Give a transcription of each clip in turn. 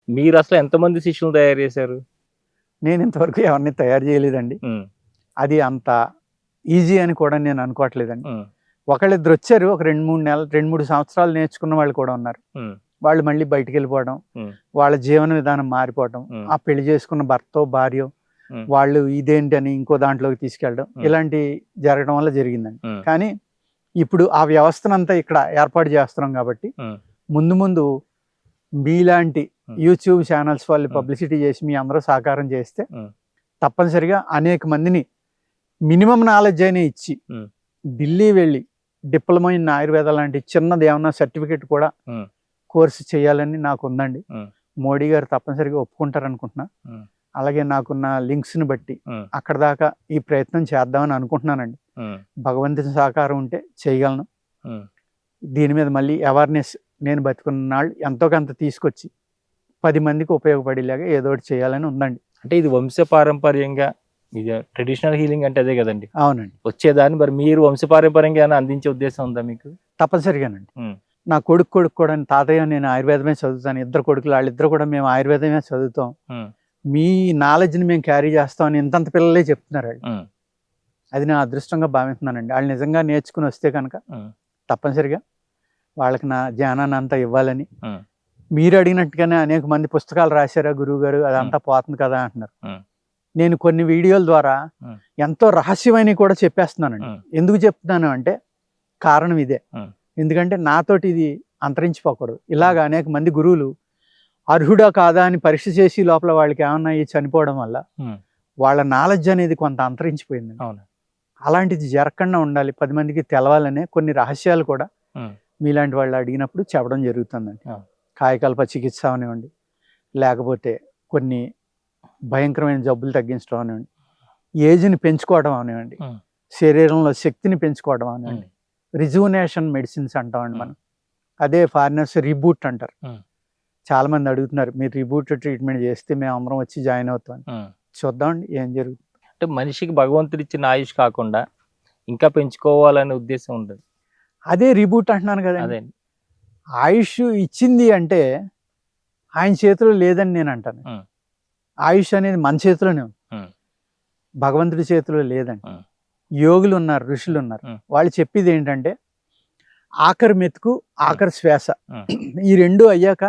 మీరు అసలు ఎంతమంది శిష్యులను తయారు చేశారు? నేను ఇంతవరకు ఎవరిని తయారు చేయలేదండి. హ్మ్. అది అంత ఈజీ అని కూడా నేను అనుకోవట్లేదండి. హ్మ్. ఒకళ్ళిద్దరు వచ్చారు. ఒక 2, 3 నెలలు 2, 3 సంవత్సరాలు నేర్చుకున్న వాళ్ళు కూడా ఉన్నారు. హ్మ్. వాళ్ళు మళ్ళీ బయటికెళ్ళిపోవడం, హ్మ్. వాళ్ళ జీవన విధానం మారిపోవడం, హ్మ్. ఆ పెళ్లి చేసుకున్న భర్తో, భార్యో హ్మ్. వాళ్ళు ఇదేంటని ఇంకో దాంట్లోకి తీసుకెళ్ళడం, హ్మ్. ఇలాంటివి జరగడం వల్ల జరిగిందండి. హ్మ్. కానీ ఇప్పుడు ఆ వ్యవస్థనంతా ఇక్కడ ఏర్పాటు చేస్తున్నాం కాబట్టి హ్మ్. ముందు ముందు మీలాంటి హ్మ్. యూట్యూబ్ ఛానల్స్ వాళ్ళు హ్మ్. పబ్లిసిటీ చేసి మీ అందరూ సహకారం చేస్తే హ్మ్. తప్పనిసరిగా అనేక మందిని మినిమం నాలెడ్జ్ అయినా ఇచ్చి హ్మ్. ఢిల్లీ వెళ్ళి డిప్లొమా ఇన్ ఆయుర్వేద లాంటి చిన్నది ఏమన్నా సర్టిఫికెట్ కూడా హ్మ్. కోర్సు చేయాలని నాకు ఉందండి. హ్మ్. మోడీ గారు తప్పనిసరిగా ఒప్పుకుంటారనుకుంటున్నా. హ్మ్. అలాగే నాకున్న లింక్స్ని బట్టి హ్మ్. అక్కడ దాకా ఈ ప్రయత్నం చేద్దామని అనుకుంటున్నానండి. హ్మ్. భగవంతుని సహకారం ఉంటే చేయగలను. హ్మ్. దీని మీద మళ్ళీ అవేర్నెస్ నేను బతికున్న నాళ్ళు ఎంతో కొంత తీసుకొచ్చి 10 మందికి ఉపయోగపడేలాగా ఏదో ఒకటి చేయాలని ఉందండి. అంటే ఇది వంశపారంపర్యంగా ఇది ట్రెడిషనల్ హీలింగ్ అంటే అదే గదండీ! అవునండి. వచ్చేదాన్ని మరి మీరు వంశపారంపర్యంగా ఏమైనా అందించే ఉద్దేశం ఉందా మీకు? తప్పనిసరిగానండి. హ్మ్. నా కొడుకు కూడా తాతయ్య నేను ఆయుర్వేదమే చదువుతాను. ఇద్దరు కొడుకులు వాళ్ళిద్దరు కూడా మేము ఆయుర్వేదమే చదువుతాం. హ్మ్. మీ నాలెడ్జ్‌ని మేము క్యారీ చేస్తామని ఇంతంత పిల్లలే చెప్తున్నారు ఆళ్ళు. హ్మ్. అది నా అదృష్టంగా భావిస్తున్నానండి. ఆళ్ళు నిజంగా నేర్చుకుని వస్తే కనుక హ్మ్. తప్పనిసరిగా వాళ్ళకి నా జ్ఞానాన్ని అంతా ఇవ్వాలని. హ్మ్. మీరు అడిగినట్టుగానే అనేక మంది పుస్తకాలు రాశారా గురువుగారు హ్మ్. అదంతా పోతుంది కదా అంటున్నారు. హ్మ్. నేను కొన్ని వీడియోల ద్వారా హ్మ్. ఎంతో రహస్యమైనవి కూడా చెప్పేస్తున్నానండి. హ్మ్. ఎందుకు చెప్తున్నాను అంటే కారణం ఇదే. హ్మ్. ఎందుకంటే నాతోటి ఇది అంతరించిపోకూడదు. ఇలాగ హ్మ్. అనేక మంది గురువులు అర్హుడా కాదా అని పరీక్ష చేసి లోపల వాళ్ళకి ఏమన్నా అయ్యి చనిపోవడం వల్ల హ్మ్. వాళ్ళ నాలెడ్జ్ అనేది కొంత అంతరించిపోయిందండి. అవును. అలాంటిది జరగకుండా ఉండాలి. 10 మందికి తెలవాలనే కొన్ని రహస్యాలు కూడా హ్మ్. మీలాంటి వాళ్ళు అడిగినప్పుడు చెప్పడం జరుగుతుందండి. అవును. కాయకల్ప చికిత్స అవనివ్వండి, లేకపోతే కొన్ని భయంకరమైన జబ్బులు తగ్గించడం అవనివ్వండి, ఏజ్‌ని పెంచుకోవడం అవనివ్వండి, హ్మ్. శరీరంలో శక్తిని పెంచుకోవడం హ్మ్. అవనివ్వండి, రిజువనేషన్ మెడిసిన్స్ అంటామండి హ్మ్. మనం. అదే ఫారినర్స్ రీబూట్ అంటారు. హ్మ్. చాలామంది అడుగుతున్నారు. మీరు రీబూట్ ట్రీట్మెంట్ చేస్తే మేమందరం వచ్చి జాయిన్ అవుతామని. హ్మ్. చూద్దామండి ఏం జరుగుతుంది. అంటే మనిషికి భగవంతుడిచ్చిన ఆయుష్ కాకుండా ఇంకా పెంచుకోవాలనే ఉద్దేశం ఉంటది. అదే రీబూట్ అంటున్నాను కదండీ. అదే. ఆయుష్ ఇచ్చింది అంటే ఆయన చేతిలో లేదని నేను అంటాను. హ్మ్. ఆయుష్ అనేది మన చేతిలోనే ఉంది. హ్మ్. భగవంతుడి చేతిలో లేదండి. హ్మ్. యోగులు ఉన్నారు, ఋషులు ఉన్నారు. హ్మ్. వాళ్ళు చెప్పేది ఏంటంటే ఆఖరి మెతుకు, హ్మ్. ఆఖరి శ్వాస హ్మ్. ఈ 2 అయ్యాక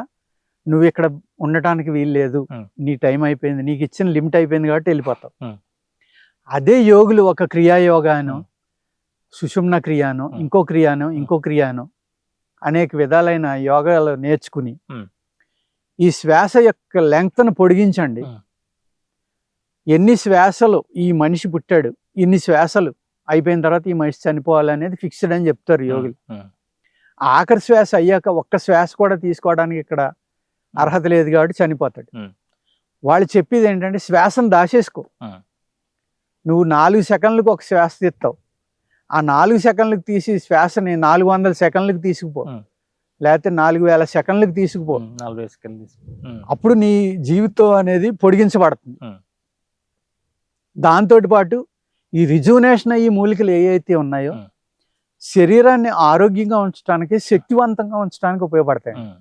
నువ్వు ఇక్కడ ఉండటానికి వీలు లేదు. హ్మ్. నీ టైం అయిపోయింది. నీకు ఇచ్చిన లిమిట్ అయిపోయింది కాబట్టి వెళ్ళిపోతావు. హ్మ్. అదే యోగులు ఒక క్రియాయోగాను, హ్మ్. సుషుమ్న క్రియానో, హ్మ్. ఇంకో క్రియానో, హ్మ్. ఇంకో క్రియానో అనేక విధాలైన యోగాలు నేర్చుకుని హ్మ్. ఈ శ్వాస యొక్క లెంగ్త్‌ను పొడిగించండి. హ్మ్. ఎన్ని శ్వాసలు ఈ మనిషి పుట్టాడు, ఇన్ని శ్వాసలు అయిపోయిన తర్వాత ఈ మనిషి చనిపోవాలనేది ఫిక్స్‌డ్ అని చెప్తారు హ్మ్. యోగులు. హ్మ్. ఆఖరి శ్వాస అయ్యాక ఒక్క శ్వాస కూడా తీసుకోవడానికి ఇక్కడ అర్హత లేదు కాబట్టి చనిపోతాడు. హ్మ్. వాళ్ళు చెప్పేది ఏంటంటే శ్వాసను దాచేసుకో. హ్మ్. నువ్వు 4 సెకన్లకు ఒక శ్వాస తీస్తావు. ఆ 4 సెకన్లకు తీసి శ్వాసని 400 సెకన్లకు తీసుకుపో. హ్మ్. లేకపోతే 4000 సెకన్లకు తీసుకుపో. 40 సెకన్లు తీసుకో. హ్మ్. అప్పుడు నీ జీవితం అనేది పొడిగించబడుతుంది. హ్మ్. దాంతోటి పాటు ఈ రిజువనేషన్ అయ్యి మూలికలు ఏవైతే ఉన్నాయో హ్మ్. శరీరాన్ని ఆరోగ్యంగా ఉంచడానికి, శక్తివంతంగా ఉంచడానికి ఉపయోగపడతాయండి. హ్మ్.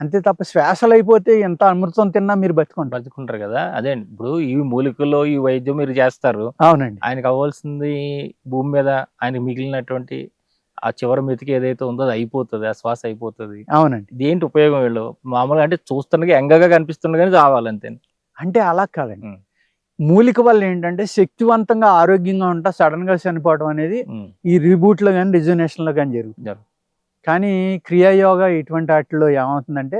అంతే తప్ప శ్వాసలు అయిపోతే ఎంత అమృతం తిన్నా మీరు బతికుంటారు. బతుకుంటారు గదా! అదే అండి. ఇప్పుడు ఈ మూలికలు, ఈ వైద్యం మీరు జేస్తారు. అవునండి. ఆయనకు అవ్వాల్సింది భూమి మీద ఆయనకి మిగిలినటువంటి ఆ చివరి మెతుకు ఏదైతే ఉందో అది అయిపోతది. ఆ శ్వాస అయిపోతది. అవునండి. ఇదేంటి ఉపయోగం వీళ్ళు? మామూలుగా అంటే చూస్తుండగా యంగగా కనిపిస్తుండు గాని చావాలంతే. అంటే అలా కాదండి. హ్మ్. మూలిక వల్ల ఏంటంటే శక్తివంతంగా ఆరోగ్యంగా ఉంటా సడన్‌గా చనిపోవడం అనేది హ్మ్. ఈ రీబూట్‌లో గాని, రిజువనేషన్‌లో గాని జరుగుతుంది. జరు కానీ క్రియాయోగా ఇటువంటి ఆటిల్లో ఏమవుతుందంటే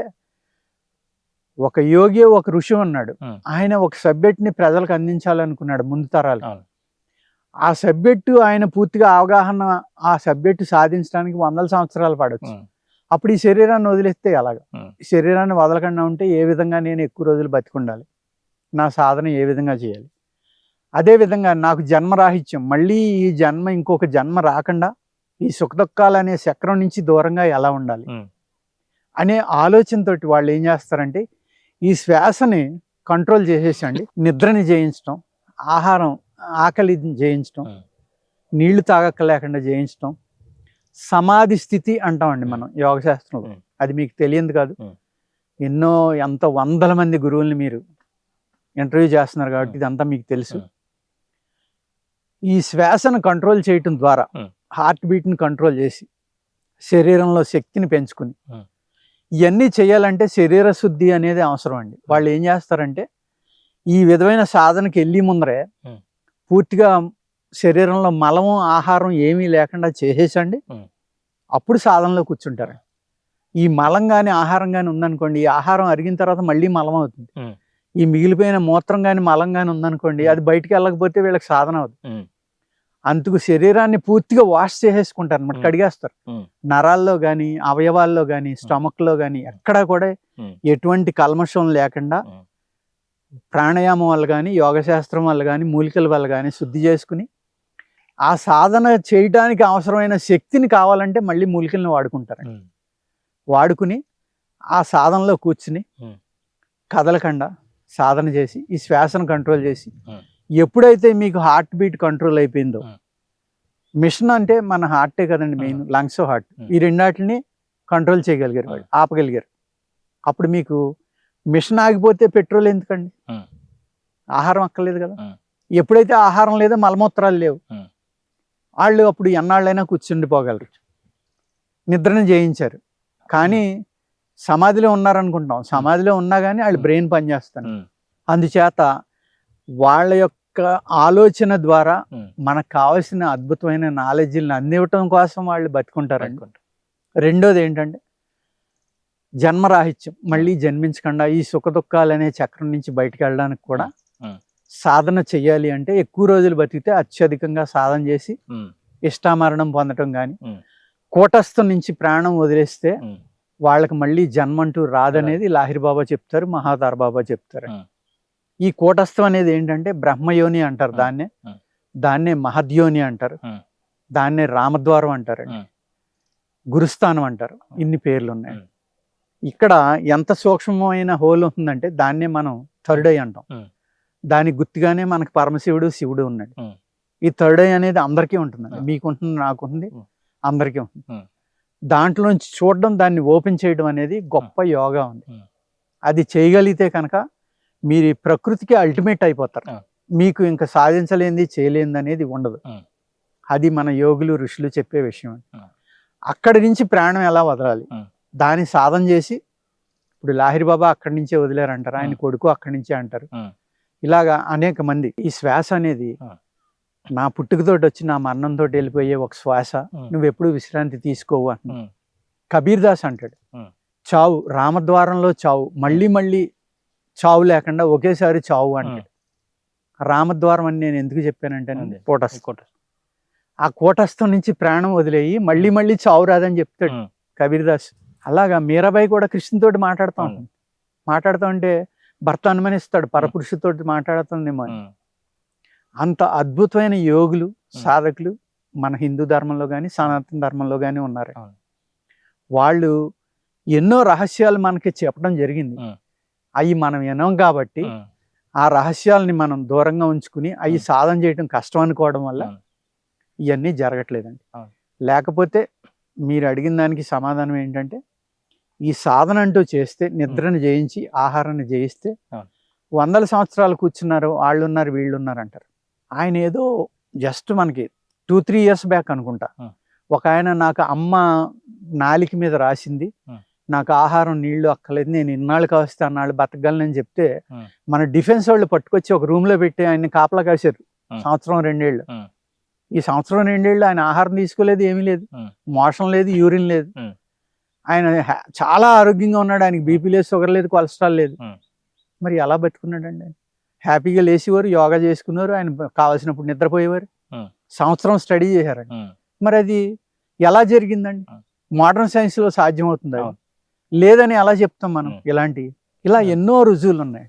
ఒక యోగి, ఒక ఋషి ఉన్నాడు. హ్మ్. ఆయన ఒక సబ్జెక్ట్‌ని ప్రజలకు అందించాలనుకున్నాడు ముందు తరాలకి. అవును. ఆ సబ్జెక్టు ఆయన పూర్తిగా అవగాహన ఆ సబ్జెక్టు సాధించడానికి వందల సంవత్సరాలు పడొచ్చు. హ్మ్. అప్పుడు ఈ శరీరాన్ని వదిలేస్తే ఎలాగా? హ్మ్. ఈ శరీరాన్ని వదలకుండా ఉంటే ఏ విధంగా నేను ఎక్కువ రోజులు బతికుండాలి? నా సాధన ఏ విధంగా చేయాలి? అదే విధంగా నాకు జన్మరాహిత్యం. మళ్ళీ ఈ జన్మ ఇంకొక జన్మ రాకుండా ఈ సుఖదుఖాలనే చక్రం నుంచి దూరంగా ఎలా ఉండాలి? హ్మ్. అనే ఆలోచనతోటి వాళ్ళు ఏం చేస్తారంటే ఈ శ్వాసని కంట్రోల్ చేసేసండి నిద్రని జయించటం, ఆహారం ఆకలిని జయించటం, హ్మ్. నీళ్లు తాగక్కర్లేకుండా జయించటం, సమాధి స్థితి అంటామండి హ్మ్. మనం యోగశాస్త్రంలో. హ్మ్. అది మీకు తెలియదు కాదు. హ్మ్. ఎంత వందల మంది గురువుల్ని మీరు ఇంటర్వ్యూ చేస్తున్నారు కాబట్టి ఇదంతా మీకు తెలుసు. ఈ శ్వాసను కంట్రోల్ చేయటం ద్వారా హార్ట్ బీట్ని కంట్రోల్ చేసి శరీరంలో శక్తిని పెంచుకుని ఇవన్నీ చేయాలంటే శరీర శుద్ధి అనేది అవసరం అండి. వాళ్ళు ఏం చేస్తారంటే ఈ విధమైన సాధనకి వెళ్ళి ముందరే పూర్తిగా శరీరంలో మలము ఆహారం ఏమీ లేకుండా చేసేసండి అప్పుడు సాధనలో కూర్చుంటారు. ఈ మలం కానీ ఆహారం కానీ ఉందనుకోండి, ఈ ఆహారం అరిగిన తర్వాత మళ్ళీ మలం అవుతుంది. ఈ మిగిలిపోయిన మూత్రం కానీ మలం కానీ ఉందనుకోండి, అది బయటికి వెళ్ళకపోతే వీళ్ళకి సాధన అవుతుంది. అందుకు శరీరాన్ని పూర్తిగా వాష్ చేసేసుకుంటారు అన్నమాట, కడిగేస్తారు. నరాల్లో కానీ అవయవాల్లో కానీ స్టమక్లో కానీ ఎక్కడా కూడా ఎటువంటి కల్మషం లేకుండా ప్రాణాయామం వల్ల కానీ యోగశాస్త్రం వల్ల కానీ మూలికల వల్ల కానీ శుద్ధి చేసుకుని ఆ సాధన చేయడానికి అవసరమైన శక్తిని కావాలంటే మళ్ళీ మూలికలను వాడుకుంటారు. వాడుకుని ఆ సాధనలో కూర్చుని కదలకుండా సాధన చేసి ఈ శ్వాసను కంట్రోల్ చేసి ఎప్పుడైతే మీకు హార్ట్ బీట్ కంట్రోల్ అయిపోయిందో, మిషన్ అంటే మన హార్టే కదండి మెయిన్, లంగ్స్ హార్ట్, ఈ రెండాటిని కంట్రోల్ చేయగలిగారు, ఆపగలిగారు. అప్పుడు మీకు మిషన్ ఆగిపోతే పెట్రోల్ ఎందుకండి? ఆహారం అక్కర్లేదు కదా. ఎప్పుడైతే ఆహారం లేదో మలమూత్రాలు లేవు, వాళ్ళు అప్పుడు ఎన్నాళ్ళైనా కూర్చుండిపోగలరు. నిద్రను జయించారు. కానీ సమాధిలో ఉన్నారనుకుంటాం, సమాధిలో ఉన్నా కానీ వాళ్ళు బ్రెయిన్ పనిచేస్తారు. అందుచేత వాళ్ళ యొక్క ఆలోచన ద్వారా మనకు కావాల్సిన అద్భుతమైన నాలెడ్జ్ని అందివ్వటం కోసం వాళ్ళు బతుకుంటారు. రెండోది ఏంటంటే జన్మరాహిత్యం, మళ్ళీ జన్మించకుండా ఈ సుఖ దుఃఖాలు అనే చక్రం నుంచి బయటకు వెళ్ళడానికి కూడా సాధన చెయ్యాలి. అంటే ఎక్కువ రోజులు బతికితే అత్యధికంగా సాధన చేసి ఇష్టామరణం పొందటం కానీ, కూటస్థం నుంచి ప్రాణం వదిలేస్తే వాళ్ళకి మళ్ళీ జన్మంటూ రాదనేది లాహిరి బాబా చెప్తారు, మహాతార్ బాబా చెప్తారు. ఈ కూటస్థం అనేది ఏంటంటే బ్రహ్మయోని అంటారు, దాన్నే మహద్యోని అంటారు, దాన్నే రామద్వారం అంటారండి, గురుస్థానం అంటారు. ఇన్ని పేర్లు ఉన్నాయి. ఇక్కడ ఎంత సూక్ష్మమైన హోల్ ఉంటుందంటే దాన్నే మనం థర్డ్ ఐ అంటాం. దానికి గుర్తుగానే మనకు పరమశివుడు శివుడు ఉన్నాడు. ఈ థర్డ్ ఐ అనేది అందరికీ ఉంటుందండి, మీకుంటుంది, నాకుంది, అందరికీ ఉంటుంది. దాంట్లోంచి చూడడం, దాన్ని ఓపెన్ చేయడం అనేది గొప్ప యోగా ఉంది. అది చేయగలిగితే కనుక మీరు ఈ ప్రకృతికి అల్టిమేట్ అయిపోతారు. మీకు ఇంకా సాధించలేనిది చేయలేనిది అనేది ఉండదు. అది మన యోగులు ఋషులు చెప్పే విషయం. అక్కడి నుంచి ప్రాణం ఎలా వదలాలి దాన్ని సాధన చేసి, ఇప్పుడు లాహిరి బాబా అక్కడి నుంచే వదిలేరంటారు, ఆయన కొడుకు అక్కడి నుంచే అంటారు. ఇలాగా అనేక మంది. ఈ శ్వాస అనేది నా పుట్టుకతోటి వచ్చి నా మరణంతో వెళ్ళిపోయే ఒక శ్వాస, నువ్వు ఎప్పుడు విశ్రాంతి తీసుకోవు అంటున్నావు. కబీర్ దాస్ అంటాడు, చావు రామద్వారంలో చావు, మళ్ళీ మళ్ళీ చావు లేకుండా ఒకేసారి చావు అంటాడు. రామద్వారం అని నేను ఎందుకు చెప్పానంటే కూటస్థం. ఆ కూటస్థం నుంచి ప్రాణం వదిలేయి మళ్ళీ మళ్ళీ చావు రాదని చెప్తాడు కబీర్ దాస్. అలాగా మీరాబాయి కూడా కృష్ణుతోటి మాట్లాడుతూ ఉంటే భర్త అనుమానిస్తాడు, పరపురుషుతోటి మాట్లాడుతుందేమో. అంత అద్భుతమైన యోగులు సాధకులు మన హిందూ ధర్మంలో కానీ సనాతన ధర్మంలో కానీ ఉన్నారు. వాళ్ళు ఎన్నో రహస్యాలు మనకి చెప్పడం జరిగింది. అవి మనం వినం కాబట్టి ఆ రహస్యాలని మనం దూరంగా ఉంచుకుని అవి సాధన చేయడం కష్టం అనుకోవడం వల్ల ఇవన్నీ జరగట్లేదండి. లేకపోతే మీరు అడిగిన దానికి సమాధానం ఏంటంటే, ఈ సాధన అంటూ చేస్తే, నిద్రను జయించి ఆహారాన్ని జయిస్తే 100 సంవత్సరాలు కూర్చున్నారు, వాళ్ళు ఉన్నారు, వీళ్ళు ఉన్నారు అంటారు. ఆయన ఏదో జస్ట్ మనకి 2-3 ఇయర్స్ బ్యాక్ అనుకుంటా, ఒక ఆయన నాకు అమ్మ నాలిక మీద రాసింది, నాకు ఆహారం నీళ్లు అక్కలేదు, నేను ఇన్నాళ్ళు కావస్తే అన్నాళ్ళు బతకగలనని చెప్తే మన డిఫెన్స్ వాళ్ళు పట్టుకొచ్చి ఒక రూమ్ లో పెట్టి ఆయన కాపలా కాశారు 1-2 ఏళ్ళు. ఈ 1-2 ఏళ్ళు ఆయన ఆహారం తీసుకోలేదు, ఏమీ లేదు, మోషన్ లేదు, యూరిన్ లేదు. ఆయన చాలా ఆరోగ్యంగా ఉన్నాడు, ఆయనకి బీపీ లేదు, షుగర్ లేదు, కొలెస్ట్రాల్ లేదు. మరి ఎలా బతుకున్నాడండి? ఆయన హ్యాపీగా లేచేవారు, యోగా చేసుకున్నారు, ఆయన కావాల్సినప్పుడు నిద్రపోయేవారు, సంవత్సరం స్టడీ చేశారండి. మరి అది ఎలా జరిగిందండి? మోడర్న్ సైన్స్ లో సాధ్యం అవుతుంది లేదని ఎలా చెప్తాం మనం? ఇలా ఎన్నో రుజువులు ఉన్నాయి.